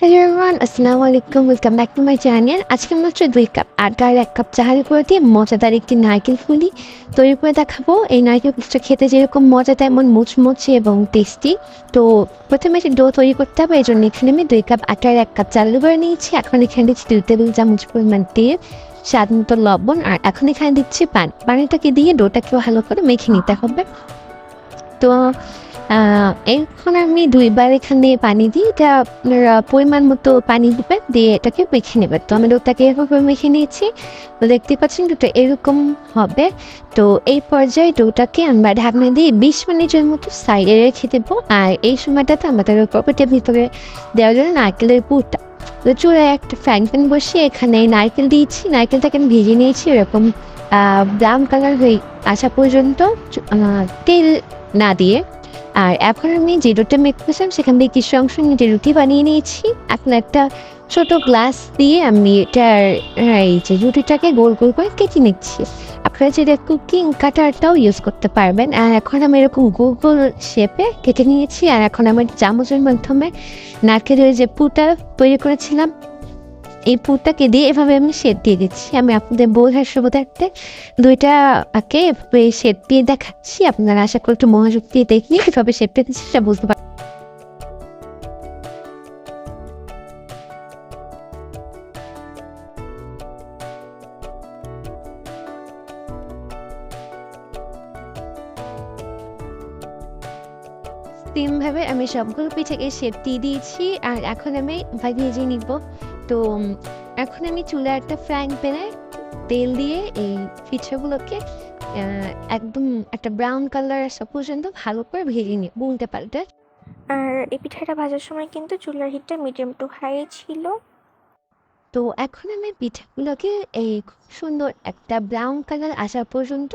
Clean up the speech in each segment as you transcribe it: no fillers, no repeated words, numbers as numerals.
Hello everyone, আসসালামু আলাইকুম। Welcome back to my channel. আজকে মাত্র 2 কাপ আটা আর 1 কাপ চালের গুঁড়ো দিয়ে মজাদার একটি নারকেল ফুলি তৈরি করে দেখাবো। এই নারকেল ফুলটা খেতে যেরকম মজা তেমন মুচমুচে এবং টেস্টি। তো প্রথমে একটা ডো তৈরি করতে হবে। এজন্য এখানে আমি 2 কাপ আটা আর 1 কাপ চালের গুঁড়ো নিয়েছি। এখন এখানে দিচ্ছি 2 টেবিল চামচ পরিমাণ তেল, স্বাদ মতো লবণ, আর এখন এখানে দিচ্ছি পানি। পানিটাকে দিয়ে ডোটাকে ভালো করে মেখে নিতে হবে। তো এখন আমি ২ বার এখানে পানি দিই। এটা আপনারা পরিমাণ মতো পানি দিবেন, দিয়ে এটাকে মেখে নেবেন। তো আমি ডোটাকে এভাবে মেখে নিয়েছি। তো দেখতেই পাচ্ছেন ডোটা এরকম হবে। তো এই পর্যায়ে ডোটাকে আমরা ঢাকনা দিয়ে ২০ মিনিটের মতো সাইডে রেখে দেবো। আর এই সময়টাতে আমাদের এটার ভিতরে দেওয়ার জন্য নারকেলের পুরটা। তো চুলায় একটা ফ্রাইং প্যান বসিয়ে এখানে নারকেল দিয়েছি। নারকেলটাকে আমি ভেজে নিয়েছি এরকম ব্রাউন কালার হয়ে আসা পর্যন্ত, তেল না দিয়ে। আর এখন আমি যে ডোটা মেখেছিলাম সেখান থেকে কিছু অংশ নিয়ে রুটি বানিয়ে নিয়েছি। এখন একটা ছোট গ্লাস দিয়ে আমি এটার এই যে রুটিটাকে গোল গোল করে কেটে নিচ্ছি। আপনারা যেটা কুকিং কাটারটাও ইউজ করতে পারবেন। আর এখন আমি এরকম গোল গোল শেপে কেটে নিয়েছি। আর এখন আমার চামচের মাধ্যমে নারকেলের যে পুরটা তৈরি করেছিলাম এই পুরটাকে দিয়ে এভাবে আমি শেপ দিয়ে দিচ্ছি। আমি আপনাদের বোঝার সুবিধার্থে ২টাকে এভাবে শেপ দিয়ে দেখাচ্ছি। আপনারা আশা করি একটু মনোযোগ দিয়ে দেখলে কীভাবে শেপটা দিচ্ছি সেটা বুঝতে পারবেন। সেমভাবে আমি সবগুলো পিঠাকে শেপ দিয়ে দিয়েছি। আর এখন আমি ভেজে নিব। তো এখন আমি চুলায় একটা ফ্রাইং প্যানে তেল দিয়ে এই পিঠাগুলোকে একদম একটা ব্রাউন কালার আসা পর্যন্ত ভালো করে ভেজে নিই উল্টে পাল্টে। আর এই পিঠাটা ভাজার সময় কিন্তু চুলার হিটটা মিডিয়াম টু হাই ছিল। তো এখন আমি পিঠাগুলোকে এই খুব সুন্দর একটা ব্রাউন কালার আসা পর্যন্ত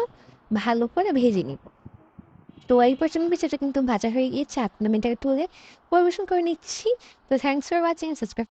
ভালো করে ভেজে নিব। তো এই পর্যন্ত পিঠাটা কিন্তু ভাজা হয়ে গিয়েছে। এখন আমি এটাকে তুলে পরিবেশন করে নিচ্ছি। তো থ্যাংকস ফর ওয়াচিং। সাবস্ক্রাইব